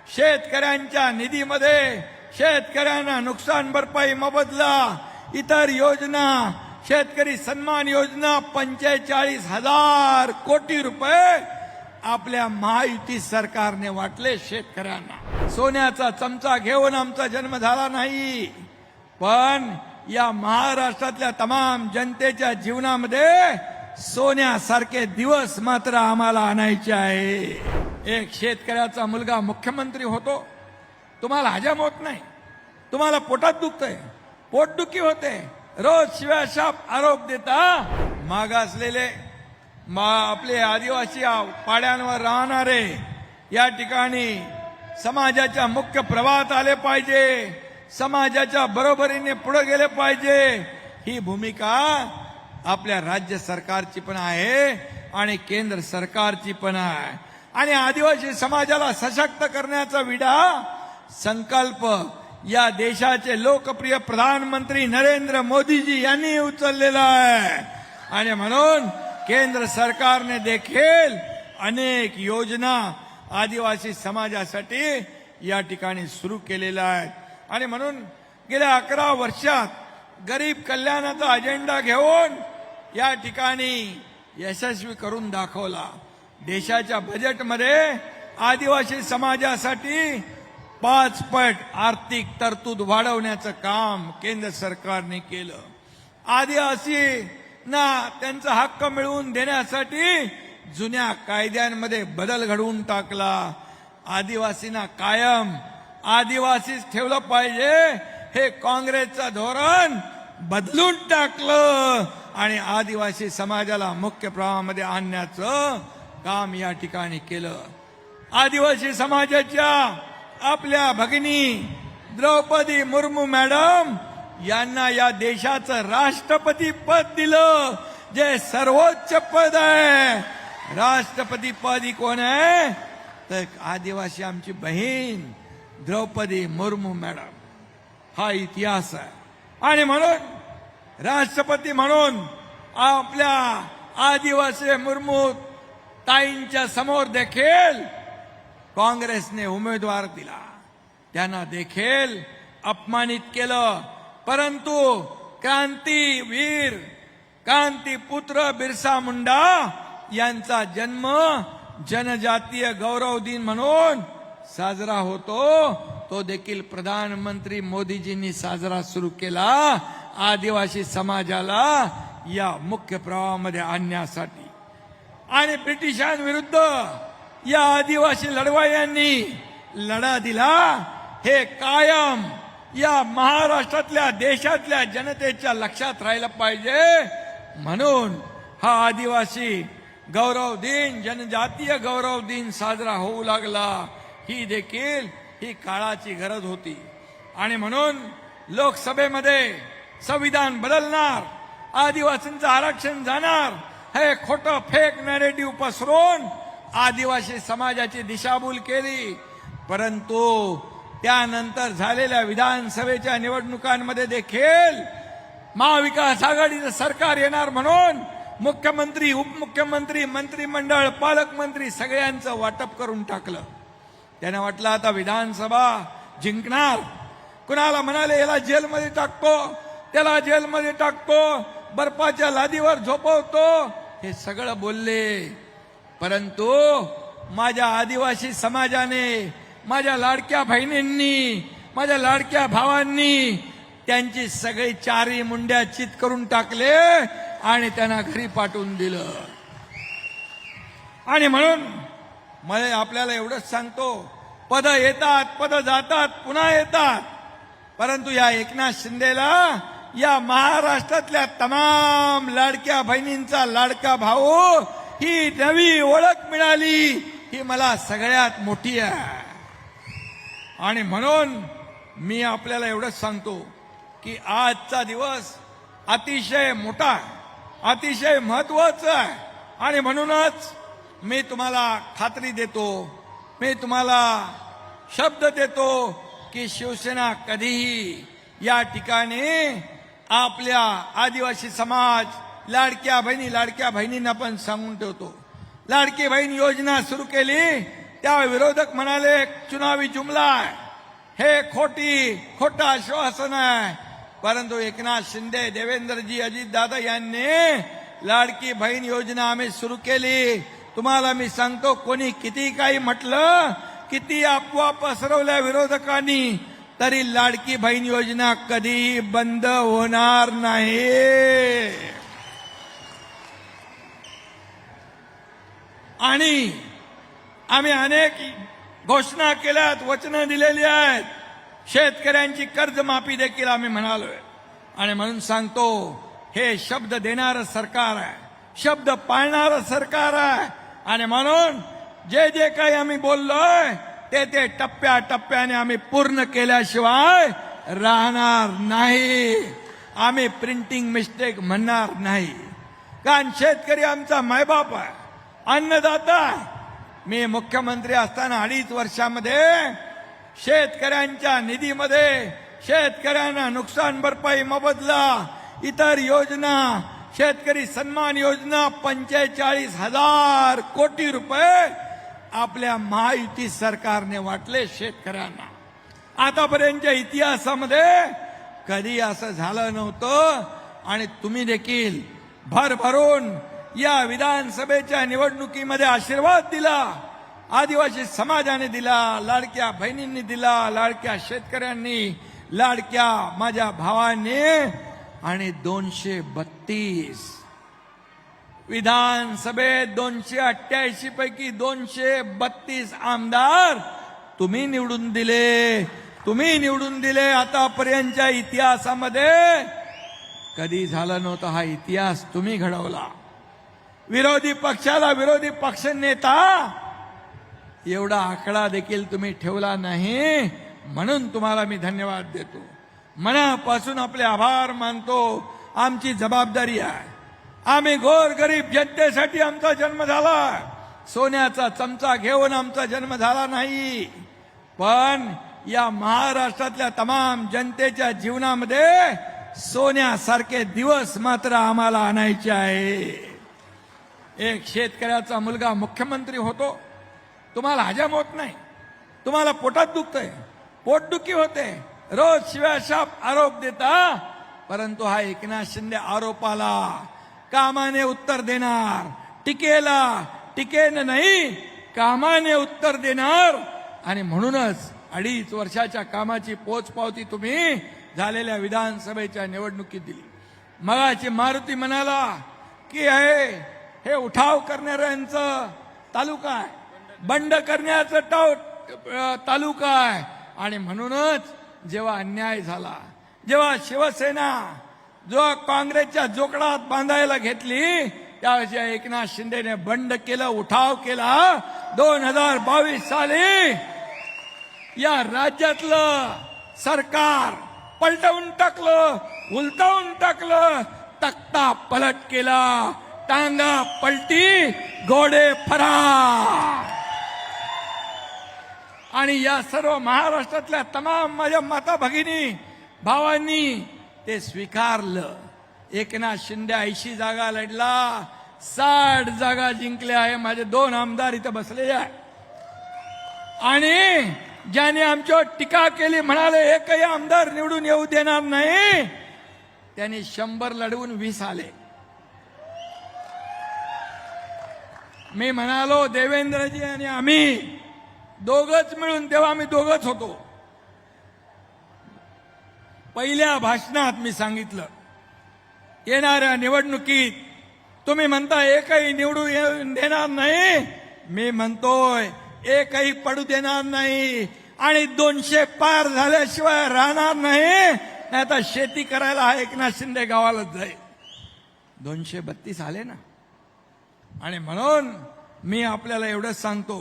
शेतकऱ्यांच्या निधीमध्ये शेतकऱ्यांना नुकसान भरपाई मोबदला, इतर योजना, शेतकरी सन्मान योजना 45,000 कोटी रुपये आपल्या महायुती सरकारने वाटले शेतकऱ्यांना. सोन्याचा चमचा घेऊन आमचा जन्म झाला नाही, पण या महाराष्ट्रातल्या तमाम जनतेच्या जीवनामध्ये सोन्यासारखे दिवस मात्र आम्हाला आणायचे आहे. एक शेतकऱ्याचा मुलगा मुख्यमंत्री होतो, तुम्हाला हजम होत नाही, तुम्हाला पोटात दुखतंय, पोटदुखी होते, रोज शिव्याशाप आरोप देता. मागासलेले आपले आदिवासी पाड्यांवर राहणारे या ठिकाणी समाजाच्या मुख्य प्रवाहात आले पाहिजे, समाजाच्या बरोबरीने पुढे गेले पाहिजे, ही भूमिका आपल्या राज्य सरकारची पण आहे आणि केंद्र सरकारची पण आहे. आणि आदिवासी समाजाला सशक्त करण्याचा विडा संकल्प या देशाचे लोकप्रिय प्रधानमंत्री नरेंद्र मोदीजी यांनी उचललेला आहे. आणि म्हणून केंद्र सरकारने देखील अनेक योजना आदिवासी समाजासाठी या ठिकाणी सुरू केलेल्या आहेत. आणि म्हणून गेल्या 11 वर्षात गरीब कल्याणाचा अजेंडा घेऊन या ठिकाणी यशस्वी करून दाखवला. देशाच्या बजेटमध्ये आदिवासी समाजासाठी 5 पट आर्थिक तरतूद वाढवण्याचं काम केंद्र सरकारने केलं. आदिवासींना त्यांचा हक्क मिळवून देण्यासाठी जुन्या कायद्यांमध्ये बदल घडवून टाकला. आदिवासींना कायम आदिवासीच ठेवलं पाहिजे हे काँग्रेसचं धोरण बदलून टाकलं आणि आदिवासी समाजाला मुख्य प्रवाहामध्ये आणण्याचं काम या ठिकाणी केलं. आदिवासी समाजाच्या आपल्या भगिनी द्रौपदी मुर्मू मॅडम यांना या देशाचं राष्ट्रपती पद दिलं, जे सर्वोच्च पद आहे. राष्ट्रपती पद ही कोण आहे तर आदिवासी आमची बहीण द्रौपदी मुर्मू मॅडम. हा इतिहास आहे. आणि म्हणून राष्ट्रपती म्हणून आपल्या आदिवासी मुर्मू ताईंच्या समोर देखील काँग्रेसने उमेदवार दिला, त्यांना देखील अपमानित केलं. परंतु क्रांतीवीर क्रांतीपुत्र बिरसा मुंडा यांचा जन्म जनजातीय गौरव दिन म्हणून साजरा होतो, तो देखील प्रधानमंत्री मोदीजींनी साजरा सुरू केला आदिवासी समाजाला या मुख्य प्रवाहामध्ये आणण्यासाठी. आणि ब्रिटिशांविरुद्ध या आदिवासी लढवय्यांनी लढा दिला, हे कायम या महाराष्ट्रातल्या देशातल्या जनतेच्या लक्षात राहिलं पाहिजे. म्हणून हा आदिवासी गौरव दिन, जनजातीय गौरव दिन साजरा होऊ लागला. ही देखील ही काळाची गरज होती. आणि म्हणून लोकसभेमध्ये संविधान बदलणार, आदिवासींचं आरक्षण जाणार, हे खोटं फेक नॅरेटिव्ह पसरून आदिवासी समाजाची दिशाभूल केली. परंतु त्यानंतर झालेल्या विधानसभेच्या निवडणुकांमध्ये देखील महाविकास आघाडीचं सरकार येणार म्हणून मुख्यमंत्री, उपमुख्यमंत्री, मंत्रिमंडळ, पालकमंत्री सगळ्यांचं वाटप करून टाकलं. त्याने वाटलं आता विधानसभा जिंकणार. कुणाला म्हणाले याला जेलमध्ये टाकतो, त्याला जेलमध्ये टाकतो, बर्फाच्या लादीवर झोपवतो, हे सगळं बोलले. परंतु माझ्या आदिवासी समाजाने, माझ्या लाडक्या बहिणींनी, माझ्या लाडक्या भावांनी त्यांची सगळी चारी मुंड्या चित करून टाकले आणि त्यांना घरी पाठवून दिलं. आणि म्हणून मला आपल्याला एवढंच सांगतो, पद येतात, पद जातात, पुन्हा येतात, परंतु या एकनाथ शिंदेला या महाराष्ट्रातल्या तमाम लाडक्या बहिणींचा लाडका भाऊ ही नवी ओळख मिळाली, ही मला सगळ्यात मोठी आहे. आणि म्हणून मी आपल्याला एवढंच सांगतो की आजचा दिवस अतिशय मोठा, अतिशय महत्वाचा आहे. आणि म्हणूनच मी तुम्हाला खात्री देतो, मी तुम्हाला शब्द देतो की शिवसेना कधीही या ठिकाणी आपल्या आदिवासी समाज, लाडक्या बहिणींना पण सांगून ठेवतो, लाडकी बहीण योजना सुरू केली त्या विरोधक म्हणाले चुनावी जुमला आहे, हे खोटं आश्वासन आहे. परंतु एकनाथ शिंदे, देवेंद्रजी, अजितदादा यांनी लाडकी बहीण योजना आम्ही सुरू केली. तुम्हाला मी सांगतो, कोणी किती काही म्हटलं, किती अफवा पसरवल्या विरोधकांनी, तरी लाडकी बहीण योजना कधी बंद होणार नाही. आणि आम्ही अनेक घोषणा केल्यात, वचनं दिलेली आहेत. शेतकऱ्यांची कर्जमाफी देखील आम्ही म्हणालोय. आणि म्हणून सांगतो, हे शब्द देणारं सरकार आहे, शब्द पाळणारं सरकार आहे. आणि म्हणून जे जे काही आम्ही बोललोय ते टप्प्याटप्प्याने आम्ही पूर्ण केल्याशिवाय राहणार नाही. आम्ही प्रिंटिंग मिस्टेक म्हणणार नाही. कारण शेतकरी आमचा मायबाप आहे, अन्नदाता आहे. मी मुख्यमंत्री असताना 2.5 वर्षामध्ये शेतकऱ्यांच्या निधीमध्ये शेतकऱ्यांना नुकसान भरपाई मोबदला, इतर योजना, शेतकरी सन्मान योजना 45,000 कोटी रुपये आपल्या महायुती सरकारने वाटले शेतकऱ्यांना. आतापर्यंतच्या इतिहासामध्ये कधी असं झालं नव्हतं. आणि तुम्ही देखील भरभरून या विधानसभेच्या निवडणुकीमध्ये आशीर्वाद दिला. आदिवासी समाजाने दिला, लाडक्या बहिणींनी दिला, लाडक्या शेतकऱ्यांनी, लाडक्या माझ्या भावांनी. आणि 232 विधानसभेत 288 पैकी 232 आमदार तुम्ही निवडून दिले. आतापर्यंतच्या इतिहासामध्ये कधी झालं नव्हतं. हा इतिहास तुम्ही घडवला. विरोधी पक्षाला विरोधी पक्षनेता एवढा आकडा देखील तुम्ही ठेवला नाही. म्हणून तुम्हाला मी धन्यवाद देतो, मनापासून आपले आभार मानतो. आमची जबाबदारी आहे. आम्ही गोरगरीब जनतेसाठी आमचा जन्म झाला. सोन्याचा चमचा घेऊन आमचा जन्म झाला नाही. पण या महाराष्ट्रातल्या तमाम जनतेच्या जीवनामध्ये सोन्यासारखे दिवस मात्र आम्हाला आणायचे आहे. एक शेतकऱ्याचा मुलगा मुख्यमंत्री होतो, तुम्हाला हजम होत नाही, तुम्हाला पोटात दुखतंय, पोटदुखी होते, रोज शिव्याशाप आरोप देता. परंतु हा एकनाथ शिंदे आरोपाला कामाने उत्तर देणार, टीकेने नाही, कामाने उत्तर देणार. आणि म्हणूनच 2.5 वर्षाच्या कामाची पोचपावती तुम्ही झालेल्या विधानसभेच्या निवडणुकीत दिली. मगाची मारुती म्हणाला की हे उठाव करणाऱ्यांचं तालुका आहे, बंड करण्याचं तालुका आहे. आणि म्हणूनच जेव्हा अन्याय झाला, जेव्हा शिवसेना जो काँग्रेसच्या जोकडात बांधायला घेतली, त्यावेळेस एकनाथ शिंदेने बंड केलं, उठाव केला. 2022 साली या राज्यातलं सरकार पलटवून टाकलं, उलटावून टाकलं, तख्ता पलट केला, टांगा पलटी, घोडे फरार. आणि या सर्व महाराष्ट्रातल्या तमाम माझ्या माता भगिनी भावांनी ते स्वीकारलं. एकनाथ शिंदे 80 जागा लढला, 60 जागा जिंकल्या आहे. माझे 2 आमदार इथं बसलेले आहे. आणि ज्याने आमच्यावर टीका केली, म्हणाले एकही आमदार निवडून येऊ देणार नाही, त्यांनी 100 लढवून 20 आले. मी म्हणालो देवेंद्रजी आणि आम्ही दोघच मिळून, तेव्हा आम्ही दोघच होतो. पहिल्या भाषणात मी सांगितलं, येणाऱ्या निवडणुकीत तुम्ही म्हणता एकही निवडून देणार नाही, मी म्हणतोय एकही पडू देणार नाही. आणि 200 पार झाल्याशिवाय राहणार नाही. नाही तर शेती करायला हा एकनाथ शिंदे गावालाच जाईल. 232 आले ना. आणि म्हणून मी आपल्याला एवढंच सांगतो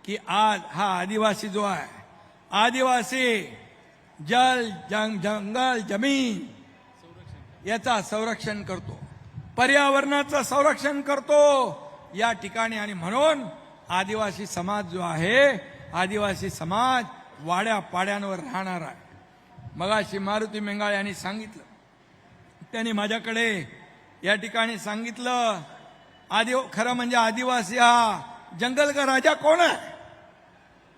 की आज हा आदिवासी जो आहे, आदिवासी जल जंगल जमीन याचा संरक्षण करतो, पर्यावरणाचं संरक्षण करतो या ठिकाणी. आणि म्हणून आदिवासी समाज जो आहे, आदिवासी समाज वाड्या पाड्यांवर राहणार आहे. मगाशी मारुती मेंगाळे यांनी सांगितलं, त्यांनी माझ्याकडे या ठिकाणी सांगितलं, खरं म्हणजे आदिवासी हा जंगल का राजा कोण आहे?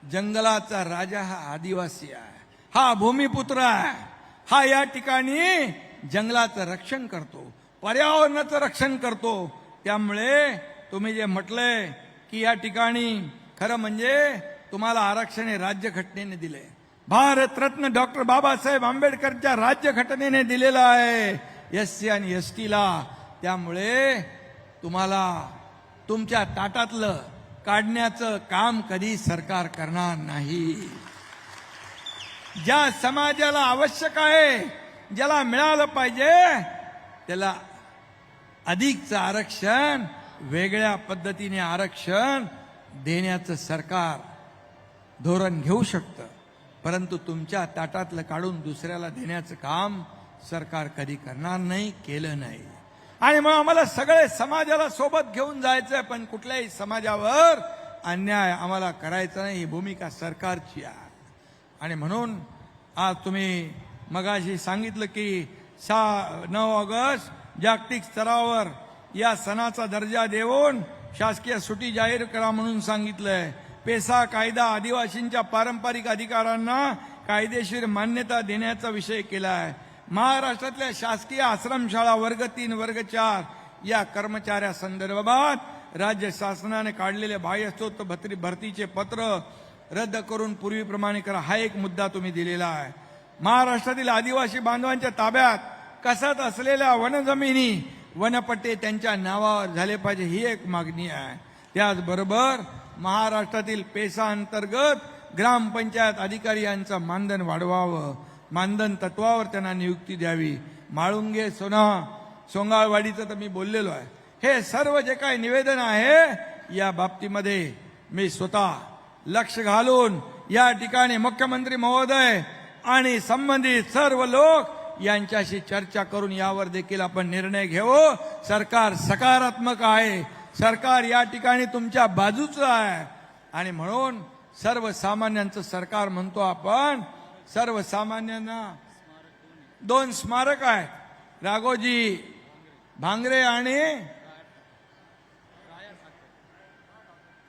जंगलाचा राजा हा आदिवासी आहे, हा भूमिपुत्र आहे, हा या ठिकाणी जंगलाचं रक्षण करतो, पर्यावरणाचं रक्षण करतो. त्यामुळे तुम्ही जे म्हटलंय की या ठिकाणी खरं म्हणजे तुम्हाला आरक्षण हे राज्यघटनेने दिले, भारतरत्न डॉक्टर बाबासाहेब आंबेडकरच्या राज्यघटनेने दिलेलं आहे SC आणि ST ला. त्यामुळे तुम्हाला तुमच्या ताटातलं काढण्याचं काम कधी सरकार करणार नाही. ज्या समाजाला आवश्यक आहे, ज्याला मिळालं पाहिजे, त्याला अधिकचं आरक्षण, वेगळ्या पद्धतीने आरक्षण देण्याचं सरकार धोरण घेऊ शकतं, परंतु तुमच्या ताटातलं काढून दुसऱ्याला देण्याचं काम सरकार कधी करणार नाही, केलं नाही. आणि मग आम्हाला सगळे समाजाला सोबत घेऊन जायचं, पण कुठल्याही समाजावर अन्याय आम्हाला करायचा नाही, ही भूमिका सरकारची आहे. आणि म्हणून आज तुम्ही मगाशी सांगितलं की 9 ऑगस्ट जागतिक स्तरावर या सणाचा दर्जा देऊन शासकीय सुट्टी जाहीर करा म्हणून सांगितलंय. पेसा कायदा आदिवासींच्या पारंपरिक अधिकारांना कायदेशीर मान्यता देण्याचा विषय केला आहे. महाराष्ट्रातल्या शासकीय आश्रमशाळा वर्ग 3 वर्ग 4 या कर्मचाऱ्यासंदर्भात राज्य शासनाने काढलेले बाह्यस्त्रोत भरतीचे पत्र रद्द करून पूर्वीप्रमाणे करा, हा एक मुद्दा तुम्ही दिलेला आहे. महाराष्ट्रातील आदिवासी बांधवांच्या ताब्यात कसत असलेल्या वनजमिनी वनपट्टे त्यांच्या नावावर झाले पाहिजे, ही एक मागणी आहे. त्याचबरोबर महाराष्ट्रातील पेसा अंतर्गत ग्रामपंचायत अधिकारी यांचं मानधन वाढवावं, मानधन तत्वावर त्यांना नियुक्ती द्यावी. माळुंगे सोंगाळवाडीचं तर मी बोललेलो आहे. हे सर्व जे काही निवेदन आहे या बाबतीमध्ये मी स्वतः लक्ष घालून या ठिकाणी मुख्यमंत्री महोदय आणि संबंधित सर्व लोक यांच्याशी चर्चा करून यावर देखील आपण निर्णय घेऊ. सरकार सकारात्मक आहे, सरकार या ठिकाणी तुमच्या बाजूचं आहे. आणि म्हणून सर्वसामान्यांचं सरकार म्हणतो आपण. सर्वसामान्यांना 2 स्मारक आहेत, राघोजी भांगरे आणि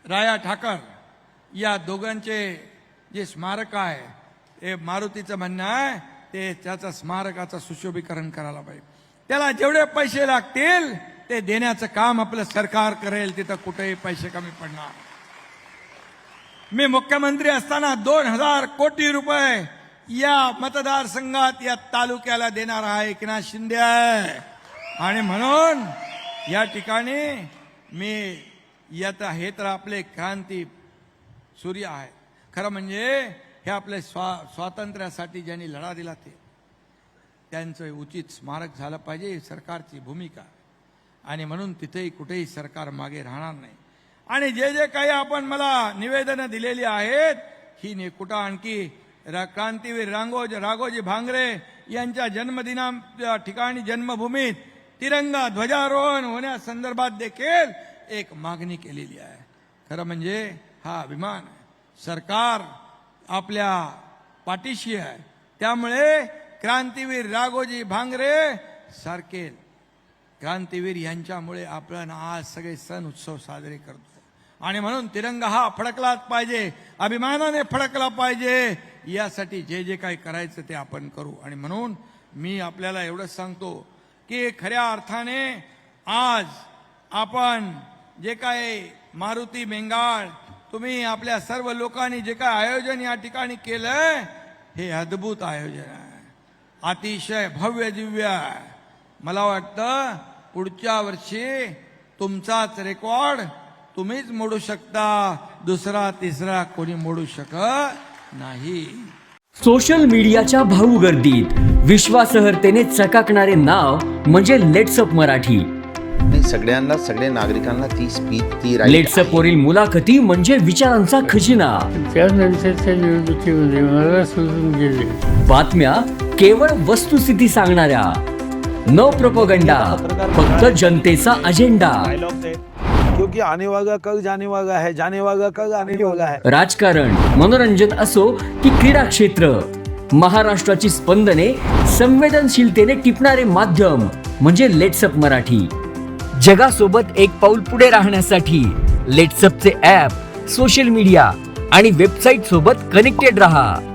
राया ठाकर या दोघांचे जे स्मारक आहे, ते मारुतीचं म्हणणं आहे ते त्याचं स्मारकाचं सुशोभीकरण करायला पाहिजे. त्याला जेवढे पैसे लागतील ते देण्याचं काम आपलं सरकार करेल, तिथं कुठेही पैसे कमी पडणार. मी मुख्यमंत्री असताना 2000 कोटी रुपये या मतदारसंघात या तालुक्याला देणार आहे एकनाथ शिंदे आहे. आणि म्हणून या ठिकाणी मी हे तर आपले क्रांती सूर्य आहे. खरं म्हणजे हे आपले स्वातंत्र्यासाठी ज्यांनी लढा दिला त्यांचं उचित स्मारक झालं पाहिजे, सरकारची भूमिका. आणि म्हणून तिथेही कुठेही सरकार मागे राहणार नाही. आणि जे काही आपण मला निवेदनं दिलेली आहेत, ही कुठं आणखी क्रांतीवीर राघोजी भांगरे यांच्या जन्मदिना ठिकाणी जन्मभूमीत तिरंगा ध्वजारोहण होण्यासंदर्भात देखील एक मागणी केलेली आहे. खरं म्हणजे हा अभिमान आहे. सरकार आपल्या पाठीशी आहे. त्यामुळे क्रांतीवीर राघोजी भांगरे सारखे क्रांतीवीर यांच्यामुळे आपण आज सगळे सण उत्सव साजरे करतो. आणि म्हणून तिरंगा हा फडकलाच पाहिजे, अभिमानाने फडकला पाहिजे. यासाठी जे काही करायचं ते आपण करू. आणि म्हणून मी आपल्याला एवढंच सांगतो की खऱ्या अर्थाने आज आपण जे काही मारुती बेंगाळ तुम्ही आपल्या सर्व लोकांनी जे काही आयोजन या ठिकाणी केलंय, हे अद्भुत आयोजन आहे, अतिशय भव्य दिव्य आहे. मला वाटतं पुढच्या वर्षी तुमचाच रेकॉर्ड तुम्हीच मोडू शकता, दुसरा तिसरा कोणी मोडू शकत नाही. सोशल मीडियाच्या भाऊ गर्दीत विश्वासार्हतेने चकाकणारे नाव म्हणजे लेट्सअप मराठी. सगळ्यांना, सगळ्या नागरिकांना ती स्पीच, ती लेट्सअप वरील मुलाखती म्हणजे विचारांचा खजिना. त्यानंतरच्या निवडणुकीमध्ये मला सोडून गेले. बातम्या केवळ वस्तुस्थिती सांगणाऱ्या, न प्रोपगंडा, फक्त जनतेचा अजेंडा. क्योंकि आने वाला कल जाने वाला है, जाने वाला कल आने वाला है. राजकारण, मनोरंजन असो की क्रीडा क्षेत्र, महाराष्ट्राची स्पंदने संवेदनशीलतेने टिपणारे माध्यम म्हणजे लेट्सअप मराठी. जगासोबत एक पाऊल पुढे राहण्यासाठी लेट्सअपचे ॲप, सोशल मीडिया आणि वेबसाईट सोबत कनेक्टेड रहा.